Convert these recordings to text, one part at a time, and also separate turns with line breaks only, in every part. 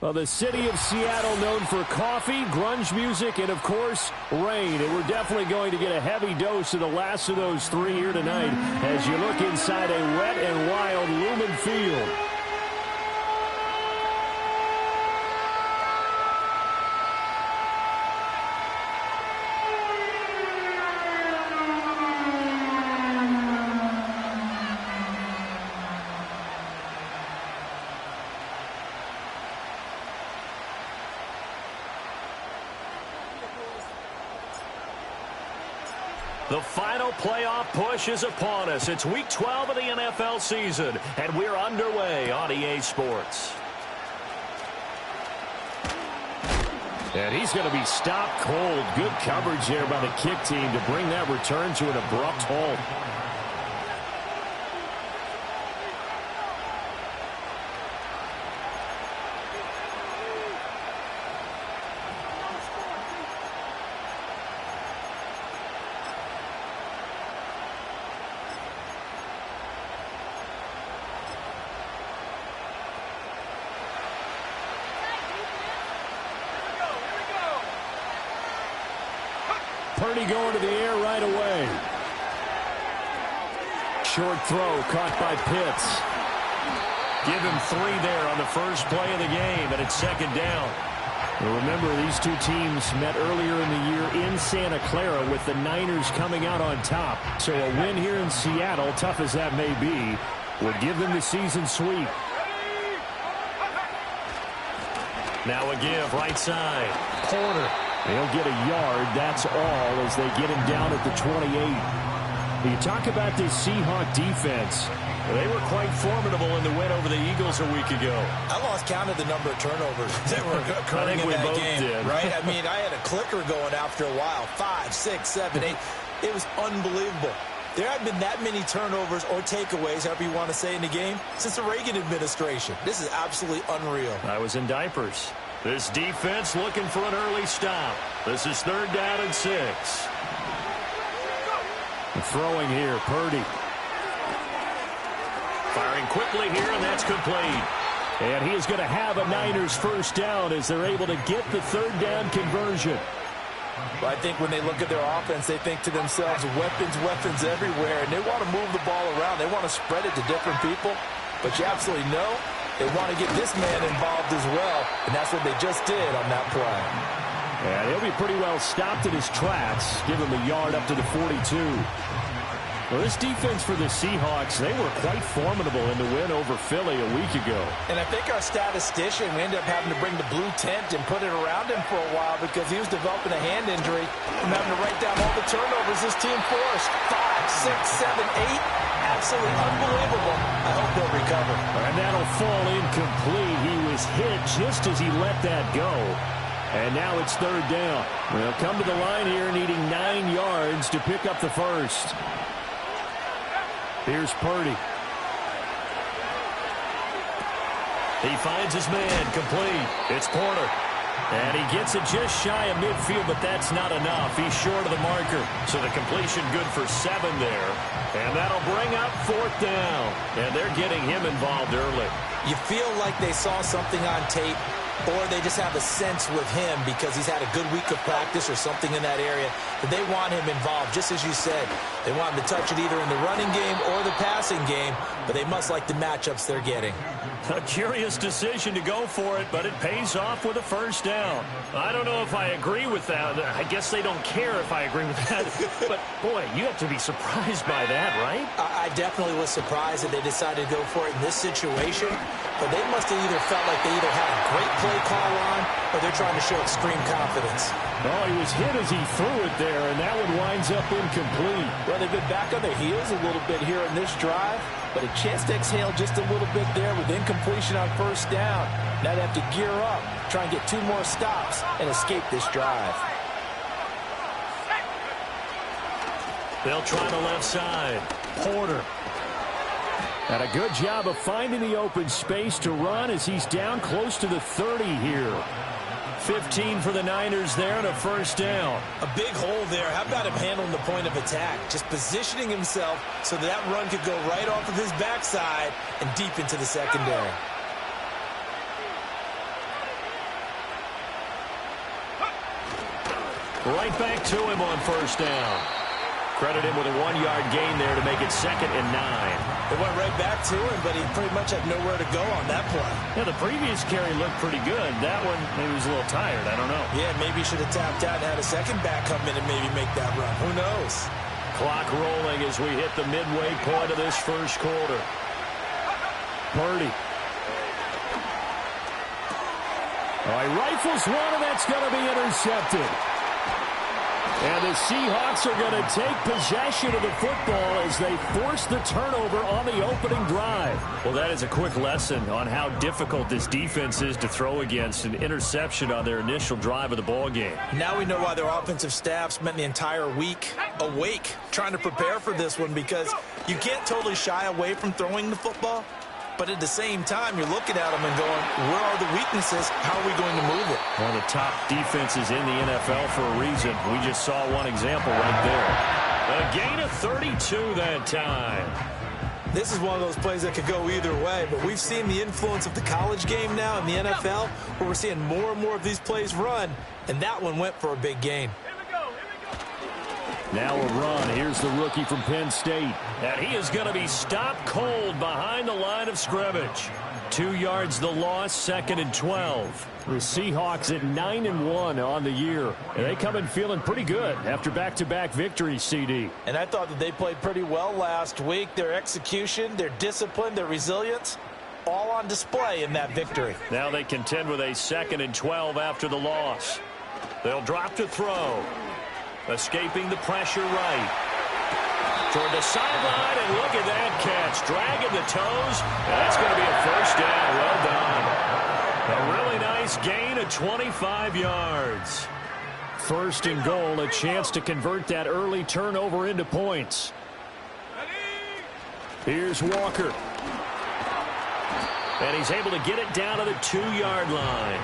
Well, the city of Seattle known for coffee, grunge music, and, of course, rain. And we're definitely going to get a heavy dose of the last of those three here tonight as you look inside a wet and wild Lumen Field.
The final playoff push is upon us. It's Week 12 of the NFL season, and we're underway on EA Sports.
And he's going to be stopped cold. Good coverage there by the kick team to bring that return to an abrupt halt. Purdy going to the air right away. Short throw caught by Pitts.
Give him 3 there on the first play of the game, and it's second down.
Well, remember, these two teams met earlier in the year in Santa Clara with the Niners coming out on top. So a win here in Seattle, tough as that may be, would give them the season sweep.
Now a give right side.
Porter. They'll get a yard, that's all, as they get him down at the 28. You talk about this Seahawk defense.
They were quite formidable in the win over the Eagles a week ago.
I lost count of the number of turnovers that were occurring in that game, right? I mean, I had a clicker going after a while. 5, 6, 7, 8. It was unbelievable. There haven't been that many turnovers or takeaways, however you want to say, in the game since the Reagan administration. This is absolutely unreal.
I was in diapers. This defense looking for an early stop. This is 3rd down and 6.
Throwing here, Purdy.
Firing quickly here, and that's complete.
And he is going to have a Niners first down as they're able to get the 3rd down conversion.
But I think when they look at their offense, they think to themselves, weapons everywhere, and they want to move the ball around. They want to spread it to different people. But you absolutely know they want to get this man involved as well, and that's what they just did on that play.
And he'll be pretty well stopped in his tracks. Give him a yard up to the 42. Well, this defense for the Seahawks, they were quite formidable in the win over Philly a week ago.
And I think our statistician, we ended up having to bring the blue tent and put it around him for a while because he was developing a hand injury from having to write down all the turnovers this team forced. 5, 6, 7, 8. Absolutely unbelievable. I hope he'll recover.
And that'll fall incomplete. He was hit just as he let that go. And now it's 3rd down. They'll come to the line here needing 9 yards to pick up the first. Here's Purdy.
He finds his man, complete. It's Porter.
And he gets it just shy of midfield, but that's not enough. He's short of the marker.
So the completion good for 7 there. And that'll bring up 4th down. And they're getting him involved early.
You feel like they saw something on tape, or they just have a sense with him because he's had a good week of practice or something in that area that they want him involved. Just as you said, they want him to touch it either in the running game or the passing game, but they must like the matchups they're getting.
A curious decision to go for it, but it pays off with a first down. I don't know if I agree with that. I guess they don't care if I agree with that. But, boy, you have to be surprised by that, right?
I definitely was surprised that they decided to go for it in this situation. But they must have either felt like they either had a great play call on or they're trying to show extreme confidence.
Oh, he was hit as he threw it there, and that one winds up incomplete.
Well, they've been back on their heels a little bit here in this drive, but a chance to exhale just a little bit there with incompletion on first down. Now they have to gear up, try and get 2 more stops, and escape this drive.
They'll try the left side. Porter.
And a good job of finding the open space to run as he's down close to the 30 here. 15 for the Niners there and a first down.
A big hole there. How about him handling the point of attack? Just positioning himself so that run could go right off of his backside and deep into the secondary.
Right back to him on first down. Credit him with a 1-yard gain there to make it 2nd and 9.
It went right back to him, but he pretty much had nowhere to go on that play.
Yeah, the previous carry looked pretty good. That one, maybe he was a little tired. I don't know.
Yeah, maybe he should have tapped out and had a second back come in and maybe make that run. Who knows?
Clock rolling as we hit the midway point of this first quarter.
Purdy. All right, rifles one, and that's going to be intercepted. And the Seahawks are going to take possession of the football as they force the turnover on the opening drive.
Well, that is a quick lesson on how difficult this defense is to throw against. An interception on their initial drive of the ball game.
Now we know why their offensive staff spent the entire week awake trying to prepare for this one, because you can't totally shy away from throwing the football. But at the same time, you're looking at them and going, where are the weaknesses? How are we going to move it?
One of the top defenses in the NFL for a reason. We just saw one example right there. A gain of 32 that time.
This is one of those plays that could go either way, but we've seen the influence of the college game now in the NFL, where we're seeing more and more of these plays run, and that one went for a big gain.
Now a run. Here's the rookie from Penn State.
And he is going to be stopped cold behind the line of scrimmage. 2 yards the loss, 2nd and 12.
The Seahawks at 9-1 on the year. And they come in feeling pretty good after back-to-back victories, CD.
And I thought that they played pretty well last week. Their execution, their discipline, their resilience, all on display in that victory.
Now they contend with a 2nd and 12 after the loss. They'll drop to throw. Escaping the pressure right. Toward the sideline, and look at that catch. Dragging the toes. That's going to be a first down. Well done. A really nice gain of 25 yards.
1st and goal, a chance to convert that early turnover into points. Here's Walker.
And he's able to get it down to the 2-yard line.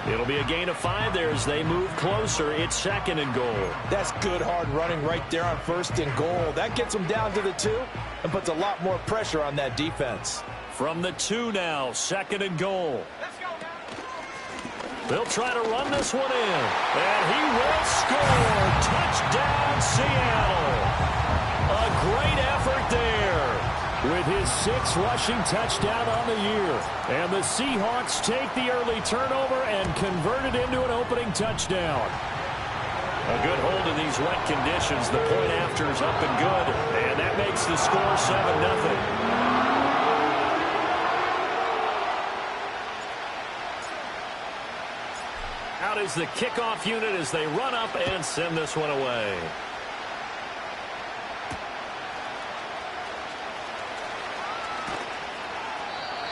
It'll be a gain of 5 there as they move closer. It's 2nd and goal.
That's good hard running right there on 1st and goal. That gets them down to the 2 and puts a lot more pressure on that defense.
From the 2 now, 2nd and goal. They'll try to run this one in. And he will score. Touchdown, Seattle. A great effort there.
With his 6th rushing touchdown on the year. And the Seahawks take the early turnover and convert it into an opening touchdown.
A good hold in these wet conditions. The point after is up and good. And that makes the score 7-0. Out is the kickoff unit as they run up and send this one away.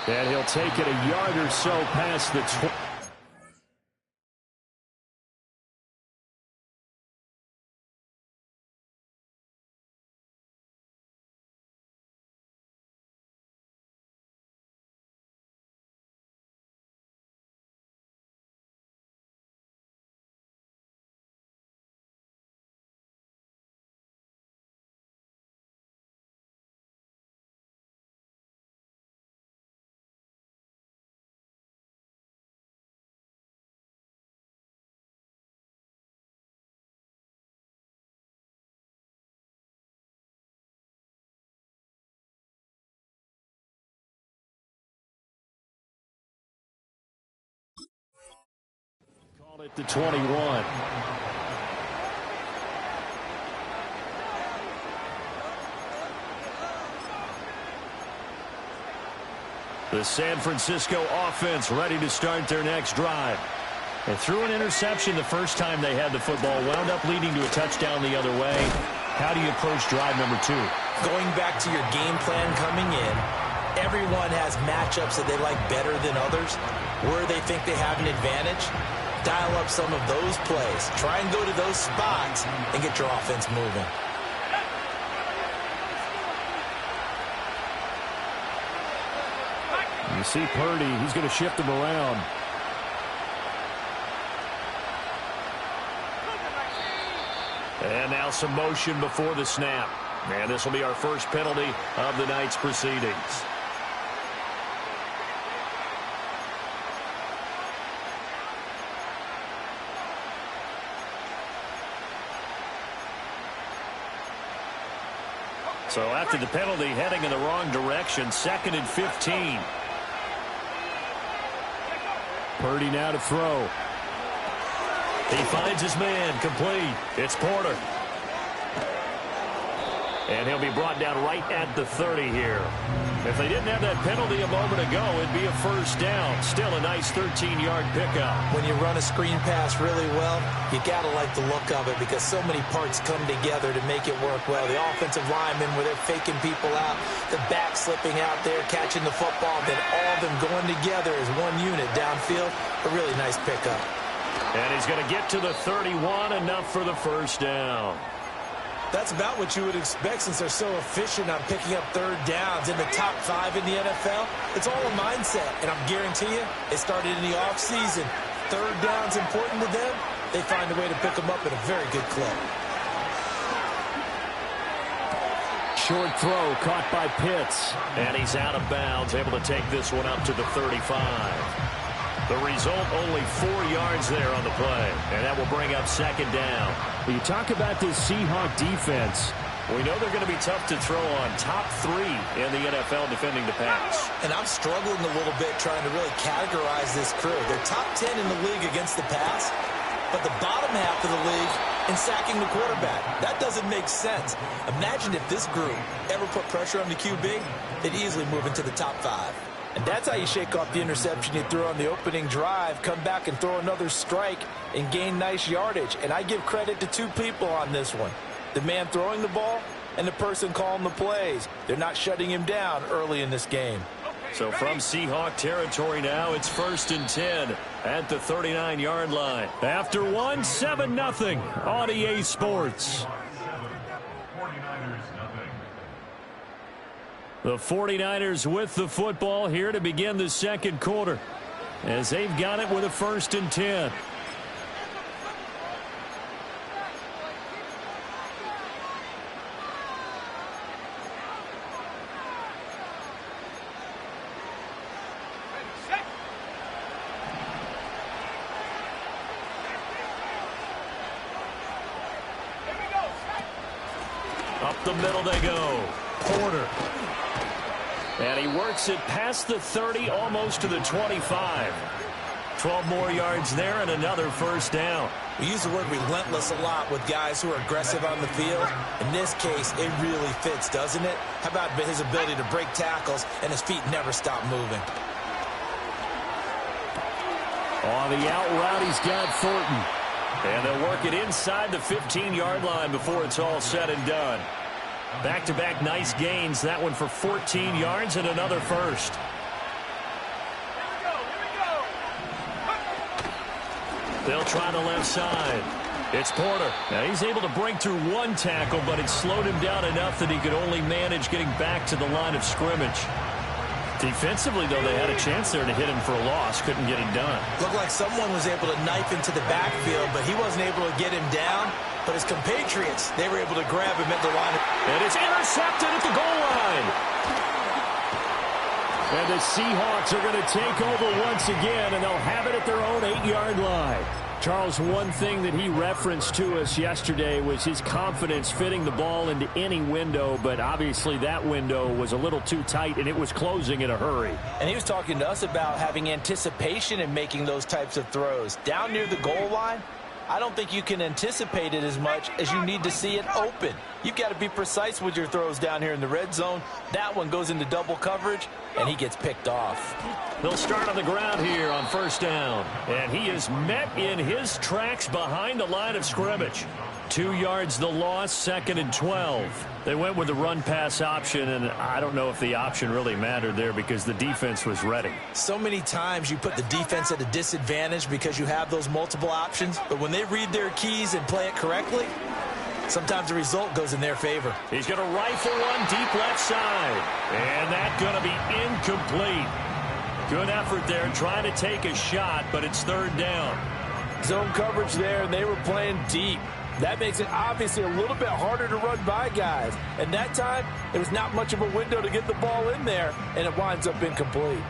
And he'll take it a yard or so past the 20. At the 21.
The San Francisco offense ready to start their next drive. They threw an interception the first time they had the football, wound up leading to a touchdown the other way. How do you approach drive number 2?
Going back to your game plan coming in, everyone has matchups that they like better than others, where they think they have an advantage. Dial up some of those plays. Try and go to those spots and get your offense moving.
You see Purdy, he's going to shift him around.
And now some motion before the snap. And this will be our first penalty of the night's proceedings. So after the penalty, heading in the wrong direction, 2nd and 15.
Purdy now to throw.
He finds his man, complete. It's Porter. And he'll be brought down right at the 30 here. If they didn't have that penalty a moment ago, it'd be a first down. Still a nice 13-yard pickup.
When you run a screen pass really well, you got to like the look of it because so many parts come together to make it work well. The offensive linemen, where they're faking people out, the back slipping out there, catching the football, then all of them going together as one unit downfield. A really nice pickup.
And he's going to get to the 31, enough for the first down.
That's about what you would expect since they're so efficient on picking up third downs in the top 5 in the NFL. It's all a mindset, and I'm guarantee you, it started in the offseason. Third down's important to them. They find a way to pick them up at a very good clip.
Short throw caught by Pitts.
And he's out of bounds, able to take this one up to the 35. The result, only 4 yards there on the play. And that will bring up 2nd down.
You talk about this Seahawk defense.
We know they're going to be tough to throw on. Top 3 in the NFL defending the pass.
And I'm struggling a little bit trying to really categorize this crew. They're top 10 in the league against the pass, but the bottom half of the league in sacking the quarterback. That doesn't make sense. Imagine if this group ever put pressure on the QB, they'd easily move into the top 5. And that's how you shake off the interception you threw on the opening drive, come back and throw another strike and gain nice yardage. And I give credit to 2 people on this one. The man throwing the ball and the person calling the plays. They're not shutting him down early in this game.
So from Seahawk territory now, it's 1st and 10 at the 39-yard line.
After 1, 7-0 on EA Sports. The 49ers with the football here to begin the second quarter, as they've got it with a 1st and 10.
Up the middle they go. Porter. And he works it past the 30, almost to the 25. 12 more yards there and another first down.
We use the word relentless a lot with guys who are aggressive on the field. In this case, it really fits, doesn't it? How about his ability to break tackles and his feet never stop moving?
On the out route, he's got Thornton.
And they'll work it inside the 15-yard line before it's all said and done. Back-to-back nice gains. That one for 14 yards and another first. They'll try the left side. It's Porter. Now he's able to break through 1 tackle, but it slowed him down enough that he could only manage getting back to the line of scrimmage. Defensively, though, they had a chance there to hit him for a loss. Couldn't get it done.
Looked like someone was able to knife into the backfield, but he wasn't able to get him down. But his compatriots, they were able to grab him at the line.
And it's intercepted at the goal line.
And the Seahawks are going to take over once again, and they'll have it at their own 8-yard line. Charles, one thing that he referenced to us yesterday was his confidence fitting the ball into any window, but obviously that window was a little too tight, and it was closing in a hurry.
And he was talking to us about having anticipation in making those types of throws. Down near the goal line, I don't think you can anticipate it as much as you need to see it open. You've got to be precise with your throws down here in the red zone. That one goes into double coverage, and he gets picked off.
They'll start on the ground here on first down. And he is met in his tracks behind the line of scrimmage. 2 yards the loss, 2nd and 12. They went with the run-pass option, and I don't know if the option really mattered there because the defense was ready.
So many times you put the defense at a disadvantage because you have those multiple options, but when they read their keys and play it correctly, sometimes the result goes in their favor.
He's going to rifle one deep left side, and that's going to be incomplete. Good effort there trying to take a shot, but it's 3rd down.
Zone coverage there, and they were playing deep. That makes it obviously a little bit harder to run by guys. And that time, there was not much of a window to get the ball in there, and it winds up incomplete.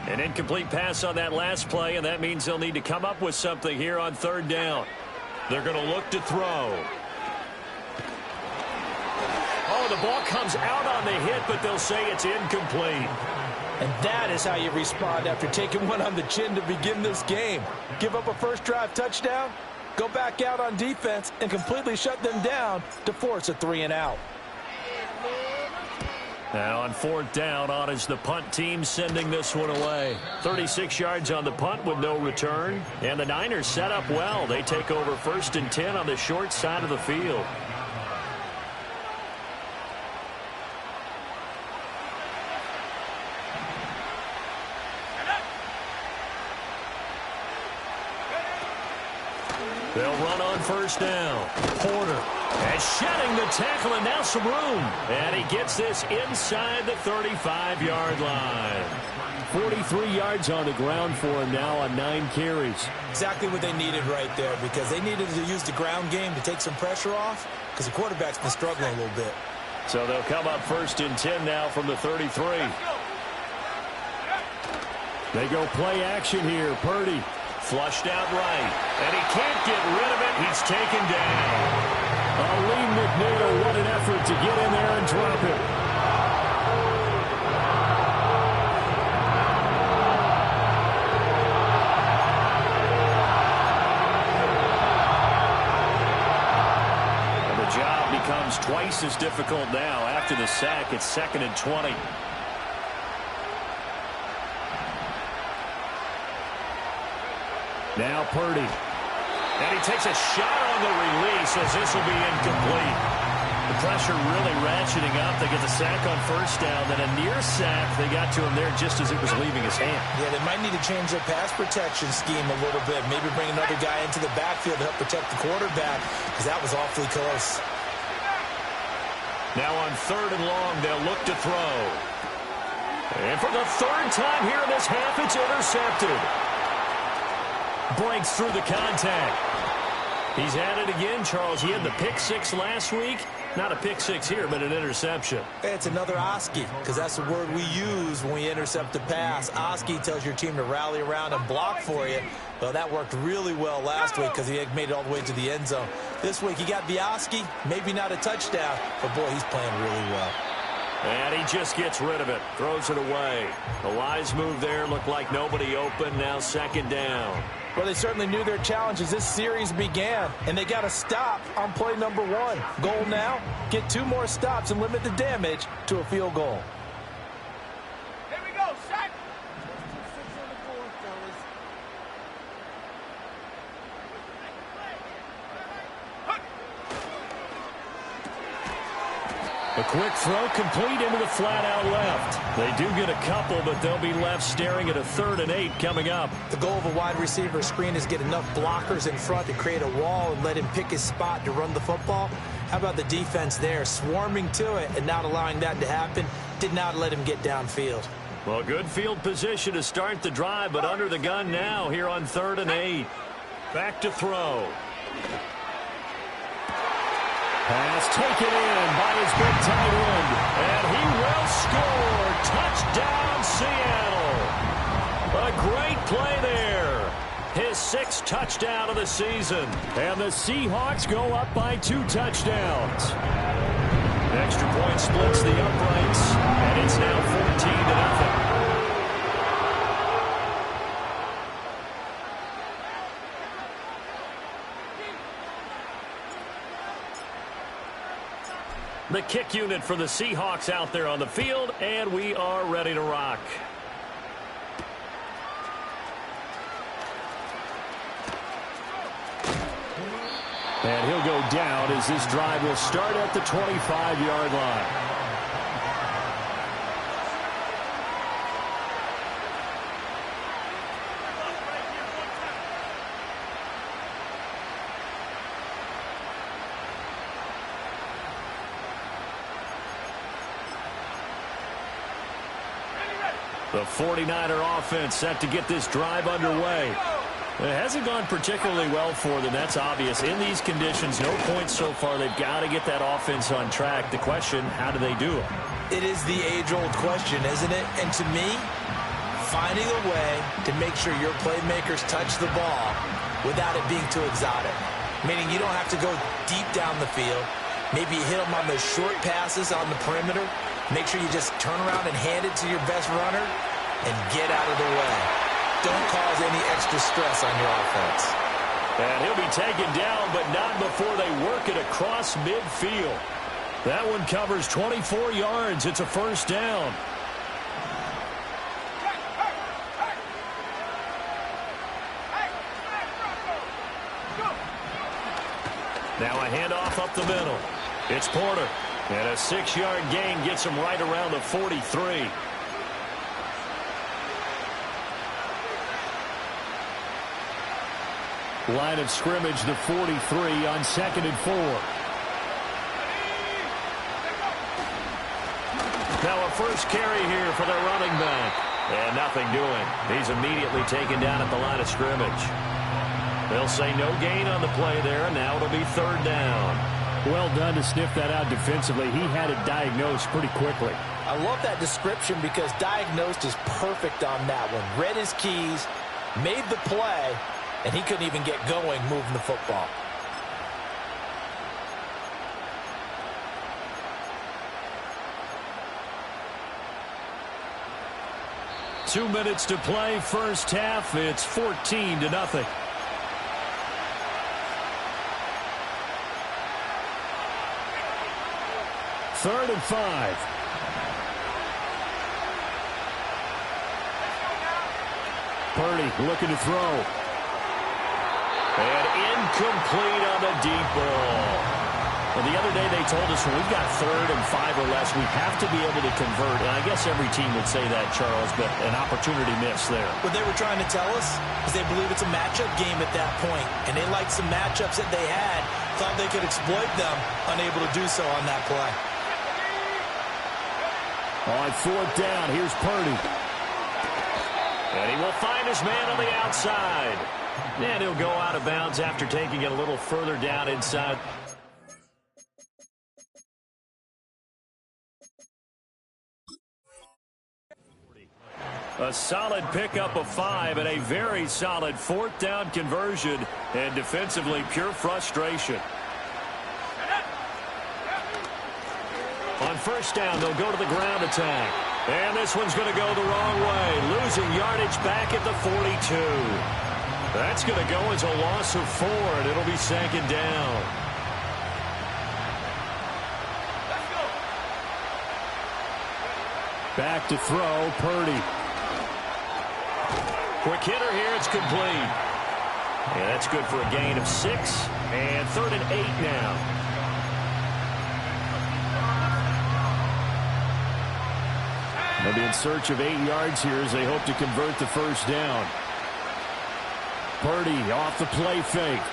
An incomplete pass on that last play, and that means they'll need to come up with something here on third down. They're going to look to throw. Oh, the ball comes out on the hit, but they'll say it's incomplete.
And that is how you respond after taking one on the chin to begin this game. Give up a first drive touchdown, go back out on defense, and completely shut them down to force a 3-and-out.
Now on fourth down, on is the punt team sending this one away. 36 yards on the punt with no return. And the Niners set up well. They take over 1st and 10 on the short side of the field. They'll run on first down. Porter. And shedding the tackle, and now some room. And he gets this inside the 35-yard line.
43 yards on the ground for him now on 9 carries.
Exactly what they needed right there, because they needed to use the ground game to take some pressure off, because the quarterback's been struggling a little bit.
So they'll come up 1st and 10 now from the 33.
They go play action here. Purdy.
Flushed out right. And he can't get rid of it. He's taken down.
Lee McNeil, what an effort to get in there and drop it. And the job becomes twice as difficult now after the sack. It's 2nd and 20. Now Purdy. And he takes a shot on the release as this will be incomplete. The pressure really ratcheting up. They get the sack on first down. Then a near sack. They got to him there just as it was leaving his hand.
Yeah, they might need to change their pass protection scheme a little bit. Maybe bring another guy into the backfield to help protect the quarterback, because that was awfully close.
Now on 3rd and long, they'll look to throw. And for the 3rd time here in this half, it's intercepted. Breaks through the contact. He's at it again, Charles. He had the pick 6 last week. Not a pick 6 here, but an interception.
It's another Oski, because that's the word we use when we intercept the pass. Oski tells your team to rally around and block for you. Well, that worked really well last week because he had made it all the way to the end zone. This week he got the Oski, maybe not a touchdown, but boy, he's playing really well.
And he just gets rid of it, throws it away. The wise move there, looked like nobody open, now 2nd down.
Well, they certainly knew their challenge as this series began, and they got a stop on play number 1. Goal now, get 2 more stops and limit the damage to a field goal.
Here we go, set.
A quick throw complete into the flat out left. They do get a couple, but they'll be left staring at a 3rd and 8 coming up.
The goal of a wide receiver screen is get enough blockers in front to create a wall and let him pick his spot to run the football. How about the defense there, swarming to it and not allowing that to happen? Did not let him get downfield.
Well, good field position to start the drive, but under the gun now here on 3rd and 8. Back to throw.
Pass taken in by his big tight end.
And he will score. Touchdown, Seattle. A great play there. His 6th touchdown of the season.
And the Seahawks go up by 2 touchdowns.
Extra point splits the uprights, and it's now 14-0. The kick unit for the Seahawks out there on the field, and we are ready to rock.
And he'll go down as this drive will start at the 25-yard line.
The 49er offense set to get this drive underway. It hasn't gone particularly well for them. That's obvious. In these conditions, no points so far. They've got to get that offense on track. The question, how do they do it?
It is the age-old question, isn't it? And to me, finding a way to make sure your playmakers touch the ball without it being too exotic. Meaning you don't have to go deep down the field. Maybe you hit them on those short passes on the perimeter. Make sure you just turn around and hand it to your best runner and get out of the way. Don't cause any extra stress on your offense.
And he'll be taken down, but not before they work it across midfield. That one covers 24 yards. It's a first down. Now a handoff up the middle. It's Porter. And a 6-yard gain gets him right around the 43. Line of scrimmage, the 43 on 2nd and 4. Now a first carry here for their running back. And nothing doing. He's immediately taken down at the line of scrimmage. They'll say no gain on the play there, and now it'll be 3rd down. Well done to sniff that out defensively. He had it diagnosed pretty quickly.
I love that description because diagnosed is perfect on that one. Read his keys, made the play, and he couldn't even get going moving the football.
Two minutes to play, first half. It's 14-0. Third and 5. Purdy looking to throw. And incomplete on the deep ball. Well, the other day they told us when we've got 3rd and 5 or less, we have to be able to convert. And I guess every team would say that, Charles, but an opportunity missed there.
What they were trying to tell us is they believe it's a matchup game at that point, and they liked some matchups that they had, thought they could exploit them, unable to do so on that play.
On 4th down, here's Purdy. And he will find his man on the outside. And he'll go out of bounds after taking it a little further down inside. A solid pickup of 5 and a very solid 4th down conversion. And defensively, pure frustration. On 1st down, they'll go to the ground attack. And this one's going to go the wrong way. Losing yardage back at the 42. That's going to go as a loss of 4, and it'll be 2nd down. Back to throw, Purdy. Quick hitter here, it's complete. Yeah, that's good for a gain of 6, and 3rd and 8 now. They'll be in search of 8 yards here as they hope to convert the first down. Purdy off the play fake.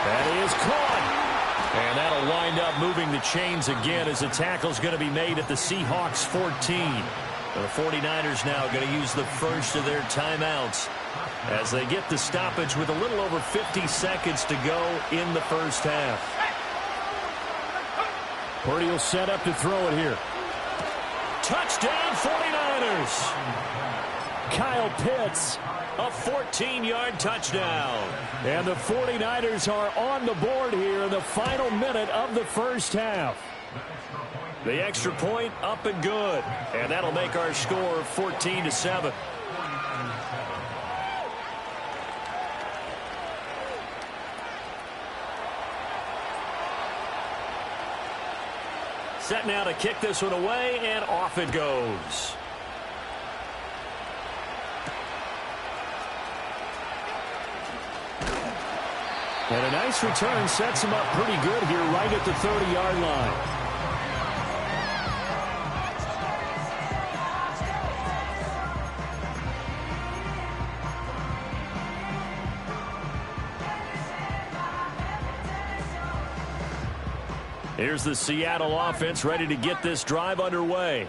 That is caught. And that'll wind up moving the chains again as the tackle's going to be made at the Seahawks 14. The 49ers now going to use the first of their timeouts as they get the stoppage with a little over 50 seconds to go in the first half. Purdy will set up to throw it here. Touchdown 49ers. Kyle Pitts, a 14-yard touchdown. And the 49ers are on the board here in the final minute of the first half. The extra point up and good. And that'll make our score 14-7. Set now to kick this one away, and off it goes. And a nice return sets him up pretty good here right at the 30-yard line. Here's the Seattle offense ready to get this drive underway.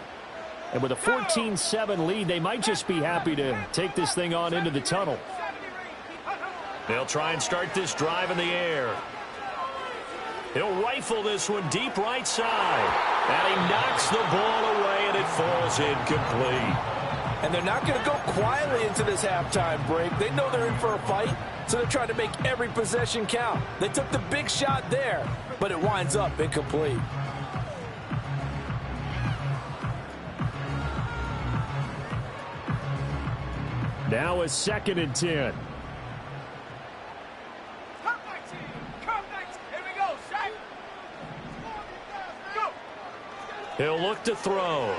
And with a 14-7 lead, they might just be happy to take this thing on into the tunnel. They'll try and start this drive in the air. He'll rifle this one deep right side. And he knocks the ball away, and it falls incomplete.
And they're not going to go quietly into this halftime break. They know they're in for a fight, so they're trying to make every possession count. They took the big shot there, but it winds up incomplete.
Now a 2nd and 10.
He'll look to throw.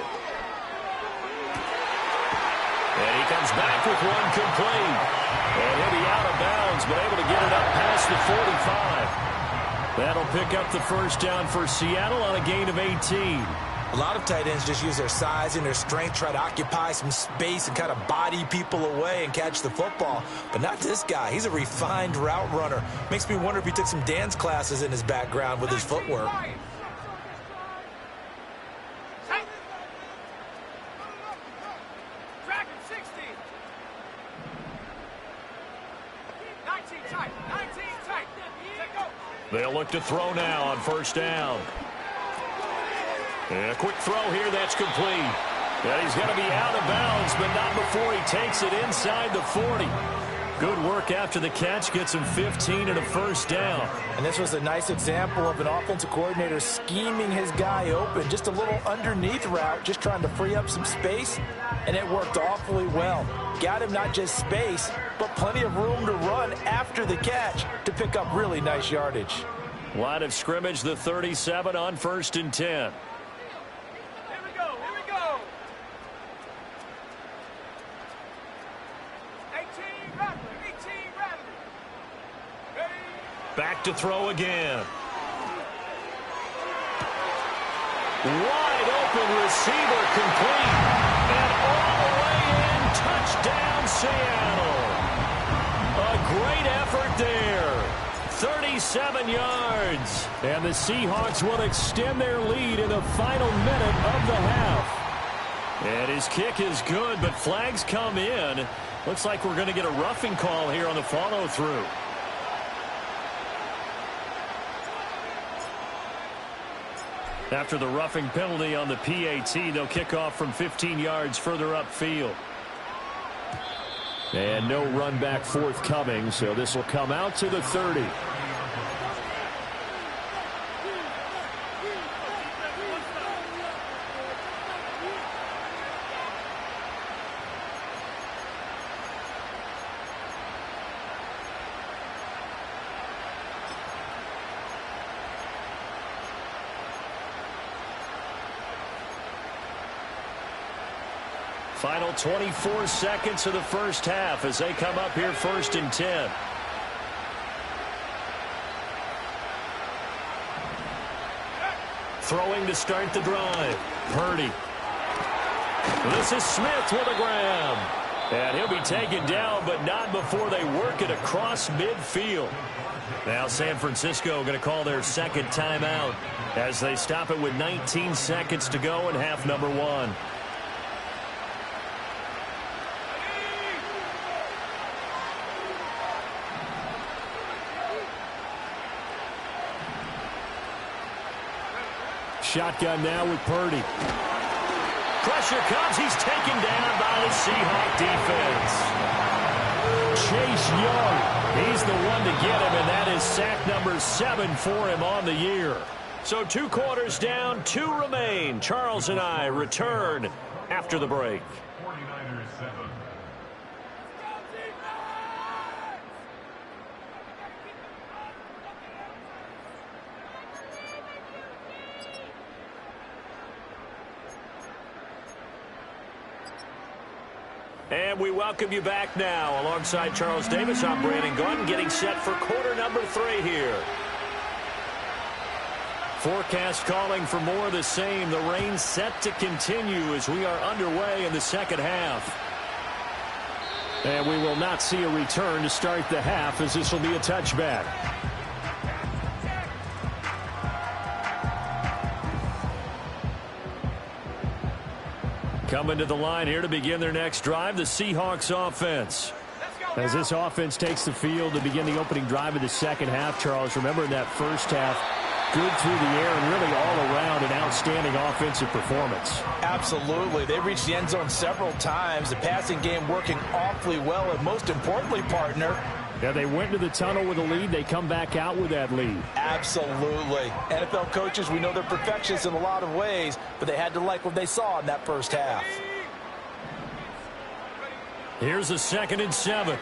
And he comes back with one complete. And he'll be out of bounds, but able to get it up past the 45. That'll pick up the first down for Seattle on a gain of 18.
A lot of tight ends just use their size and their strength, try to occupy some space and kind of body people away and catch the football. But not this guy. He's a refined route runner. Makes me wonder if he took some dance classes in his background with his footwork.
They'll look to throw now on first down. And a quick throw here, that's complete. And he's going to be out of bounds, but not before he takes it inside the 40. Good work after the catch, gets him 15 and a first down.
And this was a nice example of an offensive coordinator scheming his guy open. Just a little underneath route, just trying to free up some space, and it worked awfully well. Got him not just space, but plenty of room to run after the catch to pick up really nice yardage.
Line of scrimmage, the 37 on 1st and 10. Back to throw again. Wide open receiver complete. And all the way in, touchdown Seattle. A great effort there. 37 yards.
And the Seahawks will extend their lead in the final minute of the half.
And his kick is good, but flags come in. Looks like we're going to get a roughing call here on the follow-through. After the roughing penalty on the PAT, they'll kick off from 15 yards further upfield.
And no run back forthcoming, so this will come out to the 30.
Final 24 seconds of the first half as they come up here 1st and 10. Throwing to start the drive. Purdy. This is Smith with a grab. And he'll be taken down, but not before they work it across midfield. Now San Francisco going to call their second timeout as they stop it with 19 seconds to go in half number 1.
Shotgun now with Purdy.
Pressure comes. He's taken down by the Seahawk defense.
Chase Young.
He's the one to get him, and that is sack number 7 for him on the year. So 2 quarters down, 2 remain. Charles and I return after the break. And we welcome you back now. Alongside Charles Davis, I'm Brandon Gaudin, getting set for quarter number 3 here. Forecast calling for more of the same. The rain set to continue as we are underway in the second half.
And we will not see a return to start the half, as this will be a touchback.
Coming to the line here to begin their next drive, the Seahawks offense.
As this offense takes the field to begin the opening drive of the second half, Charles, remember in that first half, good through the air and really all around an outstanding offensive performance.
Absolutely. They reached the end zone several times. The passing game working awfully well. And most importantly, partner,
yeah, they went to the tunnel with a lead. They come back out with that lead.
Absolutely. NFL coaches, we know they're perfectionists in a lot of ways, but they had to like what they saw in that first half.
Here's a 2nd and 7.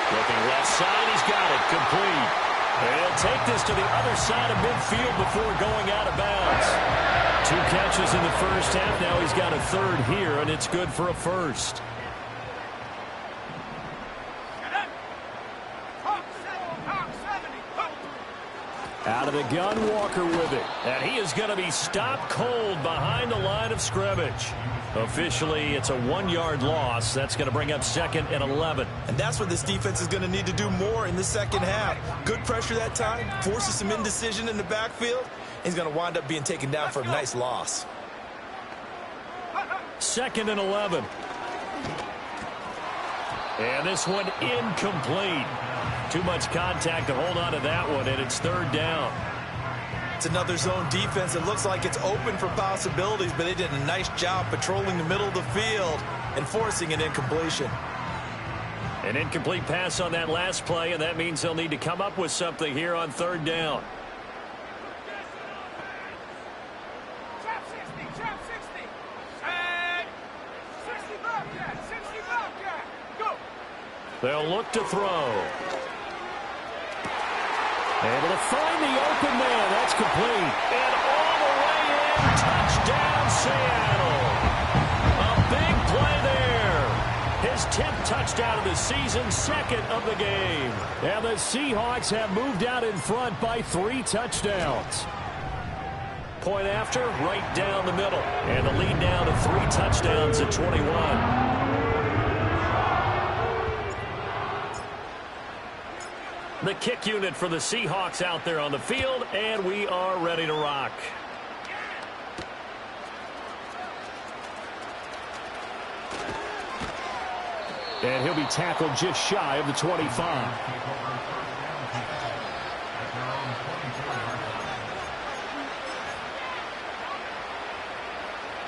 Looking left side, he's got it, complete. They'll take this to the other side of midfield before going out of bounds. 2 catches in the first half. Now he's got a 3rd here, and it's good for a 1st.
Out of the gun, Walker with it.
And he is going to be stopped cold behind the line of scrimmage. Officially, it's a 1-yard loss. That's going to bring up 2nd and 11.
And that's what this defense is going to need to do more in the second half. Good pressure that time, forces some indecision in the backfield. He's going to wind up being taken down for a nice loss.
2nd and 11. And this one incomplete. Too much contact to hold on to that one, and it's 3rd down.
It's another zone defense. It looks like it's open for possibilities, but they did a nice job patrolling the middle of the field and forcing an incompletion.
An incomplete pass on that last play, and that means they'll need to come up with something here on 3rd down.
Trap 60, trap 60. And 60 Bobcat, 60 Bobcat. Go.
They'll look to throw.
Able to find the open man. That's complete.
And all the way in. Touchdown, Seattle. A big play there. His 10th touchdown of the season, 2nd of the game.
And the Seahawks have moved out in front by 3 touchdowns.
Point after, right down the middle. And the lead down to 3 touchdowns at 21. The kick unit for the Seahawks out there on the field, and we are ready to rock.
And he'll be tackled just shy of the 25.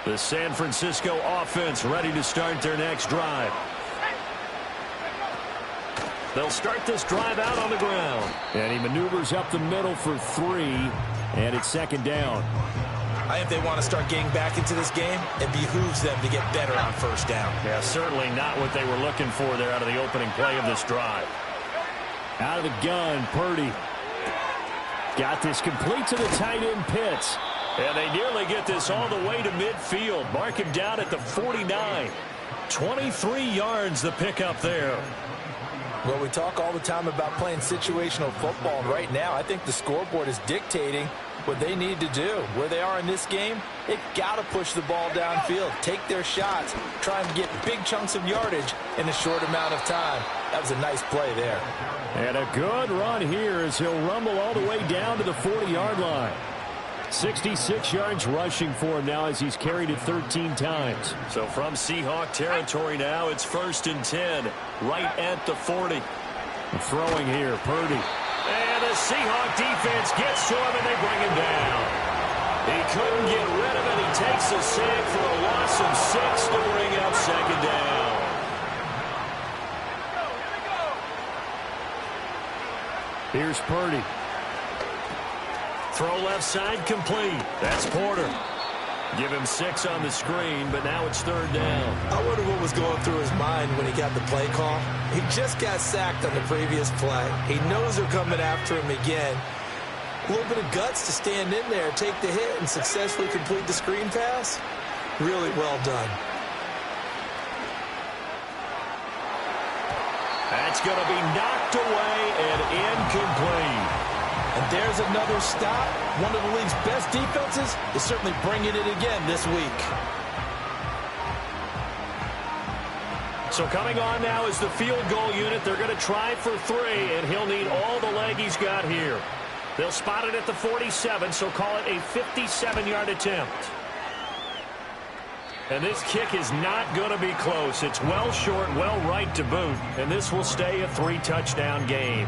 The San Francisco offense ready to start their next drive. They'll start this drive out on the ground.
And he maneuvers up the middle for 3, and it's 2nd down.
I think they want to start getting back into this game. It behooves them to get better on 1st down.
Yeah, certainly not what they were looking for there out of the opening play of this drive.
Out of the gun, Purdy. Got this complete to the tight end Pitts.
And they nearly get this all the way to midfield. Mark him down at the 49. 23 yards the pickup there.
Well, we talk all the time about playing situational football, and right now I think the scoreboard is dictating what they need to do. Where they are in this game, they've got to push the ball downfield, take their shots, try and get big chunks of yardage in a short amount of time. That was a nice play there.
And a good run here as he'll rumble all the way down to the 40-yard line. 66 yards rushing for him now as he's carried it 13 times.
So from Seahawk territory now, it's 1st and 10, right at the 40.
Throwing here, Purdy.
And the Seahawk defense gets to him, and they bring him down. He couldn't get rid of it. He takes a sack for a loss of 6 to bring up 2nd down.
Here's Purdy.
Throw left side complete. That's Porter. Give him 6 on the screen, but now it's 3rd down.
I wonder what was going through his mind when he got the play call. He just got sacked on the previous play. He knows they're coming after him again. A little bit of guts to stand in there, take the hit, and successfully complete the screen pass. Really well done.
That's going to be knocked away and incomplete.
And there's another stop. One of the league's best defenses is certainly bringing it again this week.
So coming on now is the field goal unit. They're going to try for 3, and he'll need all the leg he's got here. They'll spot it at the 47, so call it a 57-yard attempt. And this kick is not going to be close. It's well short, well right to boot, and this will stay a 3-touchdown game.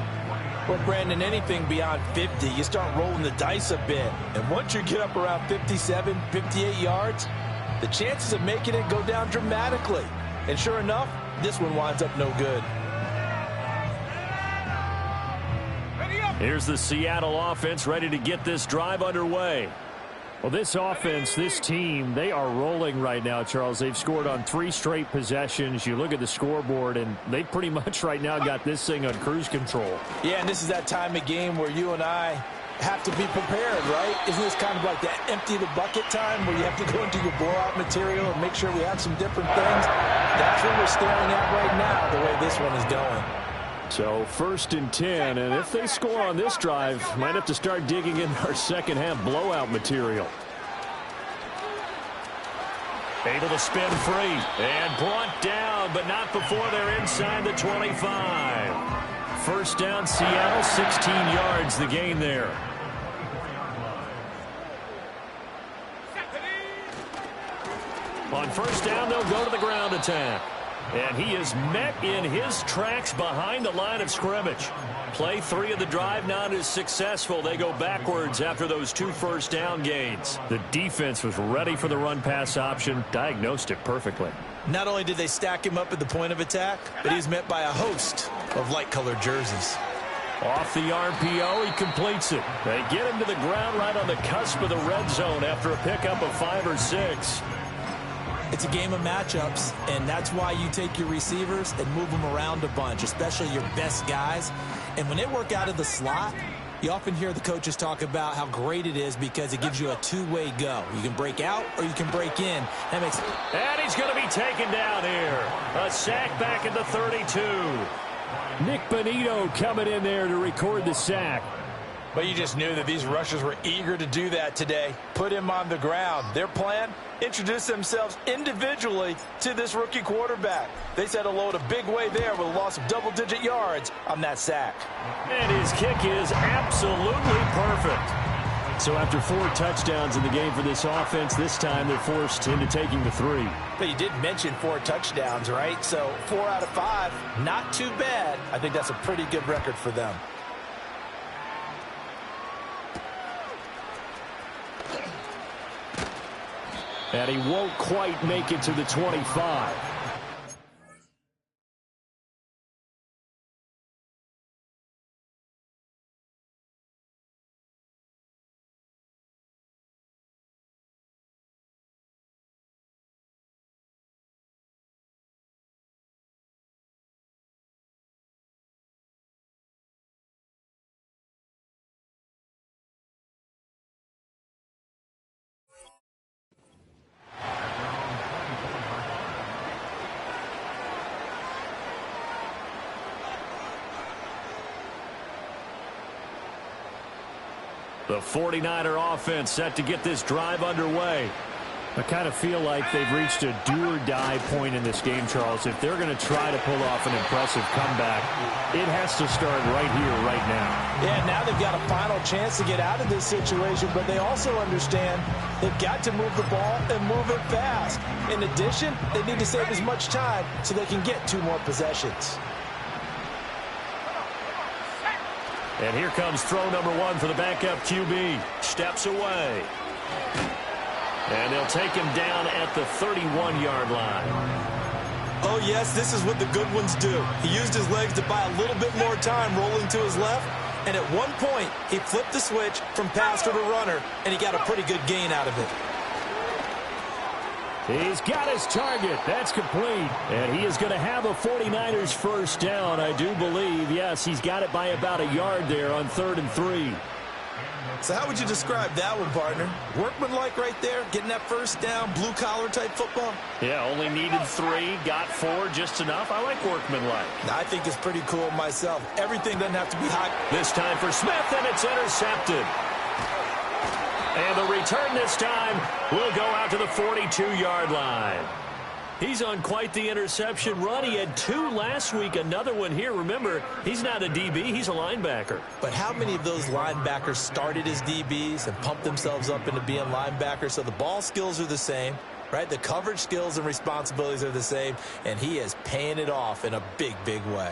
Well, Brandon, anything beyond 50, you start rolling the dice a bit. And once you get up around 57, 58 yards, the chances of making it go down dramatically. And sure enough, this one winds up no good.
Here's the Seattle offense ready to get this drive underway. Well, this offense, this team, they are rolling right now, Charles. They've scored on 3 straight possessions. You look at the scoreboard, and they pretty much right now got this thing on cruise control.
Yeah, and this is that time of game where you and I have to be prepared, right? Isn't this kind of like that empty the bucket time where you have to go into your blowout material and make sure we have some different things? That's what we're staring at right now, the way this one is going.
So 1st and 10, and if they score on this drive, might have to start digging in our second half blowout material.
Able to spin free and brought down, but not before they're inside the 25. First down, Seattle, 16 yards the gain there. On first down, they'll go to the ground attack. And he is met in his tracks behind the line of scrimmage. Play 3 of the drive not as successful. They go backwards after those 2 first down gains.
The defense was ready for the run-pass option, diagnosed it perfectly.
Not only did they stack him up at the point of attack, but he's met by a host of light-colored jerseys.
Off the RPO, he completes it. They get him to the ground right on the cusp of the red zone after a pickup of 5 or 6.
It's a game of matchups, and that's why you take your receivers and move them around a bunch, especially your best guys. And when they work out of the slot, you often hear the coaches talk about how great it is because it gives you a 2-way go. You can break out or you can break in. That makes it.
And he's going to be taken down here. A sack back at the 32.
Nick Bonito coming in there to record the sack.
But you just knew that these rushers were eager to do that today. Put him on the ground. Their plan, introduce themselves individually to this rookie quarterback. They set a load a big way there with a loss of double-digit yards on that sack.
And his kick is absolutely perfect.
So after 4 touchdowns in the game for this offense, this time they're forced into taking the 3.
But you did mention 4 touchdowns, right? So 4 out of 5, not too bad. I think that's a pretty good record for them.
And he won't quite make it to the 25.
The 49er offense set to get this drive underway.
I kind of feel like they've reached a do-or-die point in this game, Charles. If they're going to try to pull off an impressive comeback, it has to start right here, right now.
Yeah, now they've got a final chance to get out of this situation, but they also understand they've got to move the ball and move it fast. In addition, they need to save as much time so they can get 2 more possessions.
And here comes throw number 1 for the backup QB. Steps away. And they'll take him down at the 31-yard line.
Oh, yes, this is what the good ones do. He used his legs to buy a little bit more time rolling to his left. And at one point, he flipped the switch from passer to runner, and he got a pretty good gain out of it.
He's got his target. That's complete. And he is going to have a 49ers first down, I do believe. Yes, he's got it by about a yard there on 3rd and 3.
So how would you describe that one, partner? Workmanlike right there, getting that first down, blue-collar type football?
Yeah, only needed 3, got 4, just enough. I like workmanlike.
I think it's pretty cool myself. Everything doesn't have to be hot.
This time for Smith, and it's intercepted. And the return this time will go out to the 42-yard line. He's on quite the interception run. He had 2 last week, another one here. Remember, he's not a DB, he's a linebacker.
But how many of those linebackers started as DBs and pumped themselves up into being linebackers? So the ball skills are the same, right? The coverage skills and responsibilities are the same, and he is paying it off in a big, big way.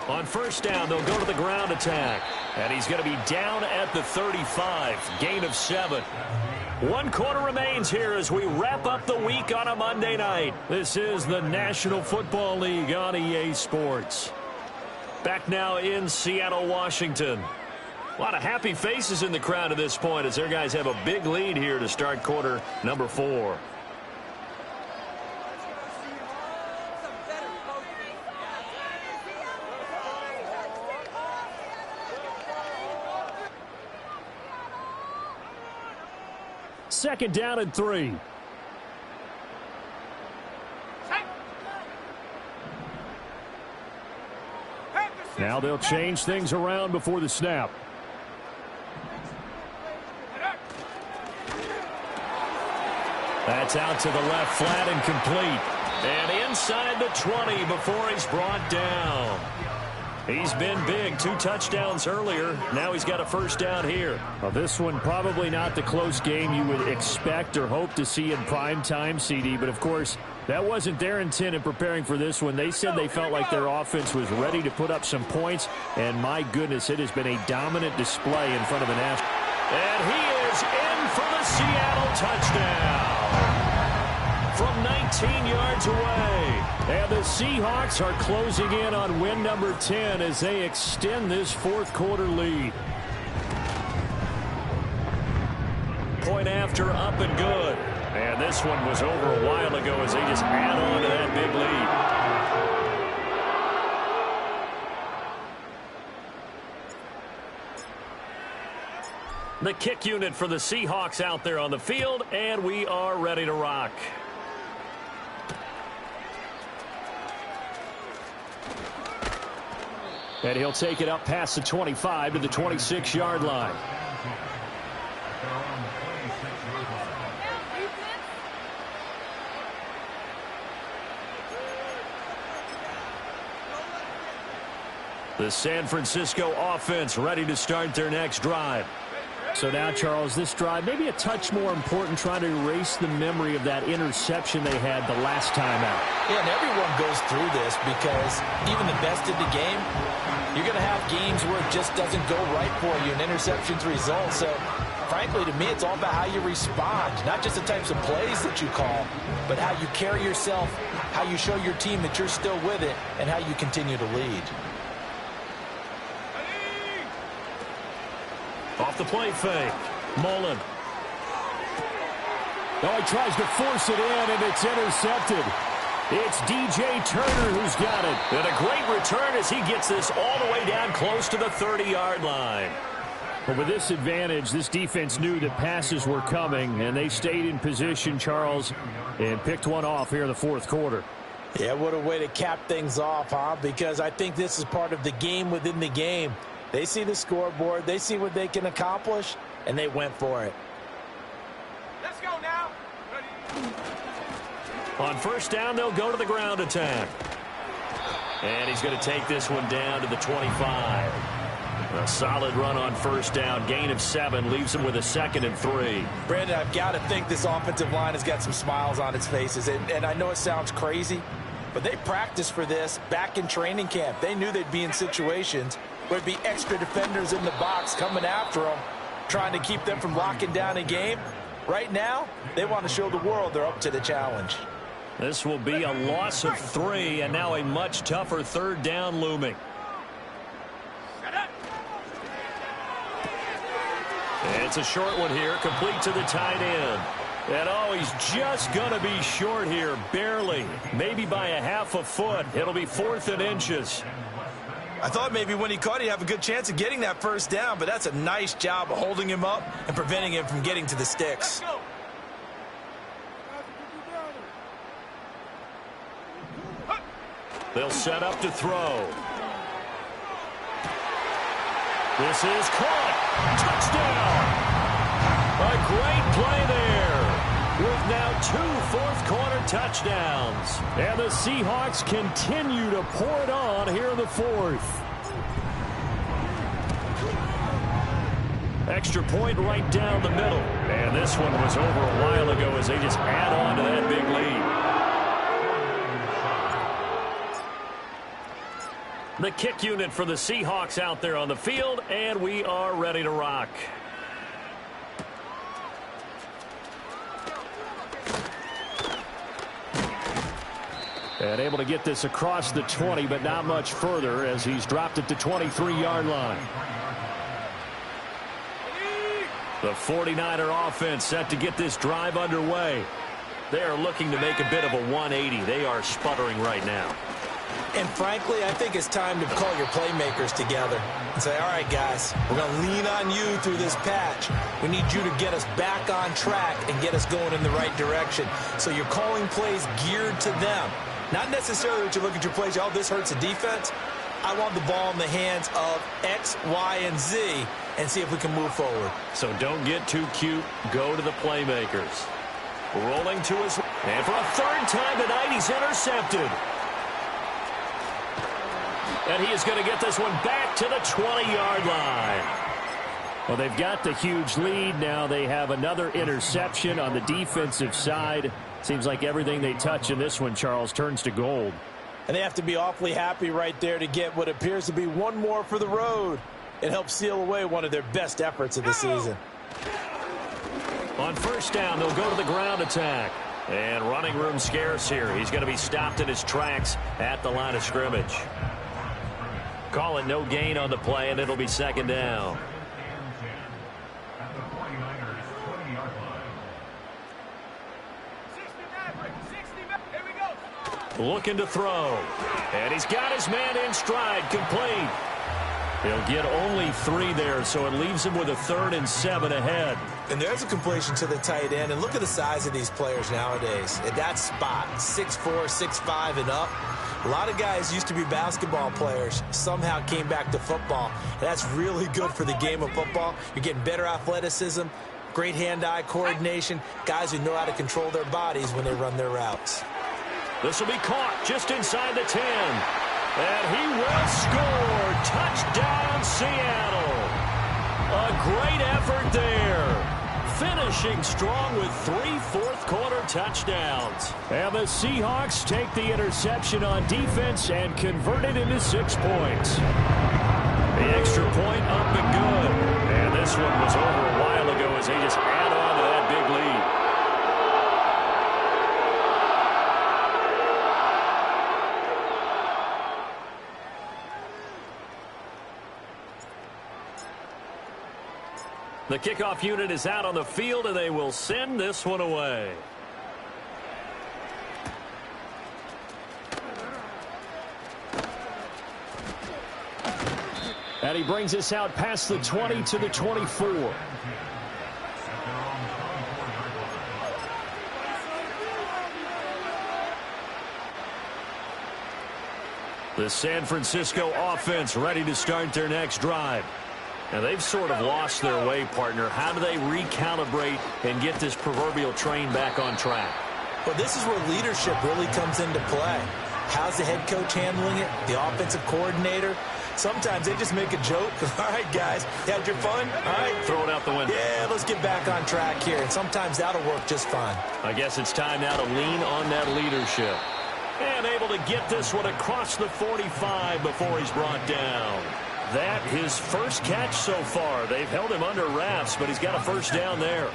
On first down, they'll go to the ground attack. And he's going to be down at the 35. Gain of 7. 1 quarter remains here as we wrap up the week on a Monday night. This is the National Football League on EA Sports. Back now in Seattle, Washington. A lot of happy faces in the crowd at this point as their guys have a big lead here to start quarter number 4.
Second down and 3. Now they'll change things around before the snap.
That's out to the left, flat and complete. And inside the 20 before he's brought down. He's been big. 2 touchdowns earlier. Now he's got a first down here.
Well, this one probably not the close game you would expect or hope to see in prime time, CD. But, of course, that wasn't their intent in preparing for this one. They said they felt like their offense was ready to put up some points. And, my goodness, it has been a dominant display in front of the National.
And he is in for the Seattle touchdown. From 19 yards away.
And the Seahawks are closing in on win number 10 as they extend this 4th quarter lead.
Point after, up and good. And this one was over a while ago as they just add on to that big lead. The kick unit for the Seahawks out there on the field, and we are ready to rock.
And he'll take it up past the 25 to the 26-yard line.
The San Francisco offense ready to start their next drive.
So now, Charles, this drive maybe a touch more important, trying to erase the memory of that interception they had the last time out.
Yeah, and everyone goes through this because even the best in the game, you're going to have games where it just doesn't go right for you and interceptions result. So, frankly, to me, it's all about how you respond, not just the types of plays that you call, but how you carry yourself, how you show your team that you're still with it, and how you continue to lead.
Off the play fake. Mullen.
Oh, he tries to force it in, and it's intercepted. It's DJ Turner who's got it.
And a great return as he gets this all the way down close to the 30-yard line.
But with this advantage, this defense knew that passes were coming, and they stayed in position, Charles, and picked one off here in the 4th quarter.
Yeah, what a way to cap things off, huh? Because I think this is part of the game within the game. They see the scoreboard, they see what they can accomplish, and they went for it.
Let's go now. Ready.
On first down, they'll go to the ground attack. And he's going to take this one down to the 25. A solid run on first down. Gain of 7 leaves him with a 2nd and 3.
Brandon, I've got to think this offensive line has got some smiles on its faces. And I know it sounds crazy, but they practiced for this back in training camp. They knew they'd be in situations where there'd be extra defenders in the box coming after them, trying to keep them from locking down a game. Right now, they want to show the world they're up to the challenge.
This will be a loss of 3, and now a much tougher 3rd down looming. It's a short one here, complete to the tight end. And oh, he's just going to be short here, barely. Maybe by a half a foot. It'll be 4th and inches.
I thought maybe when he caught it, he'd have a good chance of getting that first down, but that's a nice job of holding him up and preventing him from getting to the sticks.
They'll set up to throw. This is caught. Touchdown. A great play there. With now 2 fourth-quarter touchdowns.
And the Seahawks continue to pour it on here in the 4th.
Extra point right down the middle. And this one was over a while ago as they just add on to that big lead. The kick unit for the Seahawks out there on the field, and we are ready to rock.
And able to get this across the 20, but not much further as he's dropped it to 23-yard line.
The 49er offense set to get this drive underway. They are looking to make a bit of a 180. They are sputtering right now.
And frankly, I think it's time to call your playmakers together and say, all right, guys, we're going to lean on you through this patch. We need you to get us back on track and get us going in the right direction. So you're calling plays geared to them. Not necessarily that you look at your plays, oh, this hurts the defense. I want the ball in the hands of X, Y, and Z and see if we can move forward.
So don't get too cute. Go to the playmakers. Rolling to his... And for a third time tonight, he's intercepted. And he is going to get this one back to the 20-yard line.
Well, they've got the huge lead. Now they have another interception on the defensive side. Seems like everything they touch in this one, Charles, turns to gold.
And they have to be awfully happy right there to get what appears to be one more for the road. It helps seal away one of their best efforts of the season.
On first down, they'll go to the ground attack. And running room scarce here. He's going to be stopped in his tracks at the line of scrimmage. Call it no gain on the play, and it'll be second down. Looking to throw. And he's got his man in stride, complete. He'll get only 3 there, so it leaves him with a 3rd and 7 ahead.
And there's a completion to the tight end. And look at the size of these players nowadays. At that spot, 6'4", 6'5", and up. A lot of guys used to be basketball players, somehow came back to football. And that's really good for the game of football. You're getting better athleticism, great hand-eye coordination, guys who know how to control their bodies when they run their routes.
This will be caught just inside the 10. And he will score. Touchdown, Seattle. A great effort there. Finishing strong with 3 fourth-quarter touchdowns.
And the Seahawks take the interception on defense and convert it into 6 points.
The extra point up and good. And this one was over a while ago as they just add on to that big lead. The kickoff unit is out on the field, and they will send this one away.
And he brings us out past the 20 to the 24.
The San Francisco offense ready to start their next drive. Now, they've sort of lost their way, partner. How do they recalibrate and get this proverbial train back on track?
Well, this is where leadership really comes into play. How's the head coach handling it? The offensive coordinator? Sometimes they just make a joke. All right, guys, you had your fun? All right.
Throw it out the window.
Yeah, let's get back on track here. And sometimes that'll work just fine.
I guess it's time now to lean on that leadership. And able to get this one across the 45 before he's brought down. That his first catch so far. They've held him under wraps, but he's got a first down there.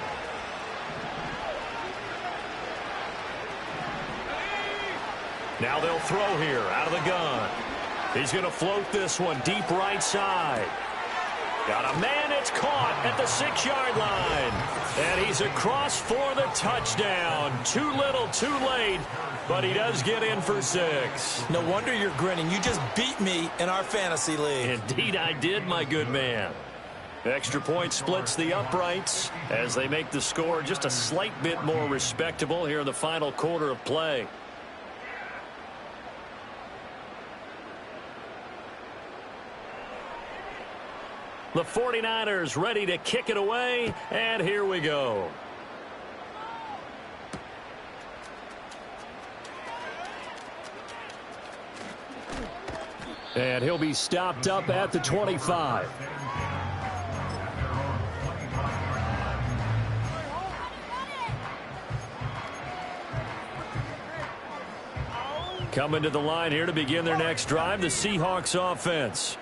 Now they'll throw here out of the gun. He's going to float this one deep right side. Got a man, it's caught at the 6-yard line. And he's across for the touchdown. Too little, too late. But he does get in for 6.
No wonder you're grinning. You just beat me in our fantasy league.
Indeed I did, my good man. Extra point splits the uprights as they make the score just a slight bit more respectable here in the final quarter of play. The 49ers ready to kick it away, and here we go.
And he'll be stopped up at the 25.
Coming to the line here to begin their next drive, the Seahawks offense.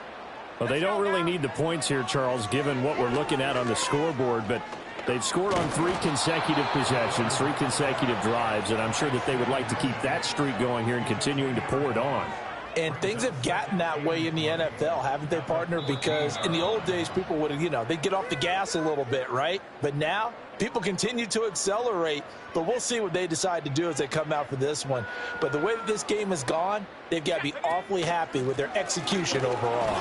Well, they don't really need the points here, Charles, given what we're looking at on the scoreboard, but they've scored on 3 consecutive possessions, 3 consecutive drives, and I'm sure that they would like to keep that streak going here and continuing to pour it on.
And things have gotten that way in the NFL, haven't they, partner? Because in the old days, people would have, they'd get off the gas a little bit, right? But now, people continue to accelerate. But we'll see what they decide to do as they come out for this one. But the way that this game has gone, they've got to be awfully happy with their execution overall.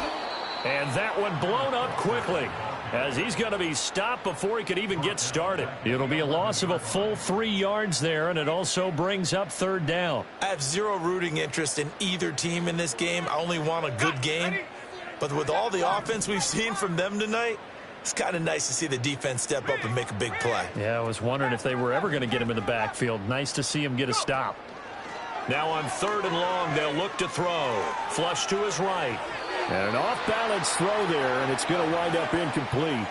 And that one blown up quickly, as he's going to be stopped before he could even get started. It'll be a loss of a full 3 yards there, and it also brings up 3rd down.
I have zero rooting interest in either team in this game. I only want a good game. But with all the offense we've seen from them tonight, it's kind of nice to see the defense step up and make a big play.
Yeah, I was wondering if they were ever going to get him in the backfield. Nice to see him get a stop. Now on 3rd and long, they'll look to throw. Flush to his right.
And an off-balance throw there, and it's going to wind up incomplete.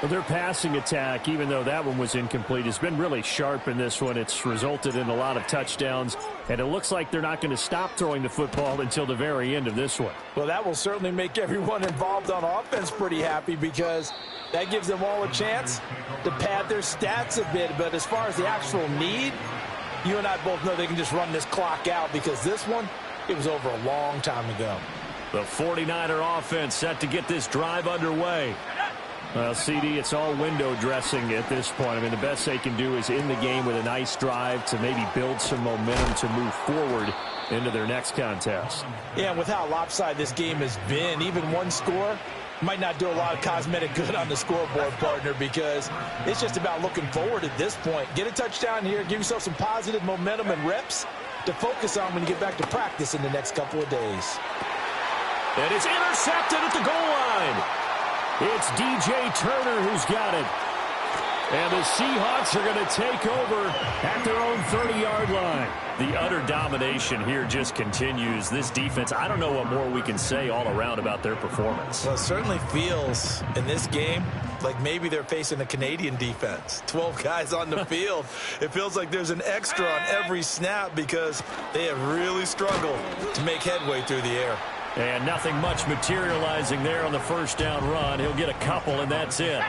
Well, their passing attack, even though that one was incomplete, has been really sharp in this one. It's resulted in a lot of touchdowns, and it looks like they're not going to stop throwing the football until the very end of this one.
Well, that will certainly make everyone involved on offense pretty happy, because that gives them all a chance to pad their stats a bit. But as far as the actual need, you and I both know they can just run this clock out, because this one, it was over a long time ago.
The 49er offense set to get this drive underway.
Well, CD, it's all window dressing at this point. I mean, the best they can do is in the game with a nice drive to maybe build some momentum to move forward into their next contest.
Yeah, and with how lopsided this game has been, even one score might not do a lot of cosmetic good on the scoreboard, partner, because it's just about looking forward at this point. Get a touchdown here, give yourself some positive momentum and reps to focus on when you get back to practice in the next couple of days.
And it's intercepted at the goal line.
It's DJ Turner who's got it. And the Seahawks are going to take over at their own 30-yard line.
The utter domination here just continues. This defense, I don't know what more we can say all around about their performance.
Well, it certainly feels in this game like maybe they're facing a Canadian defense. 12 guys on the field. It feels like there's an extra on every snap, because they have really struggled to make headway through the air.
And nothing much materializing there on the 1st down run. He'll get a couple, and that's it.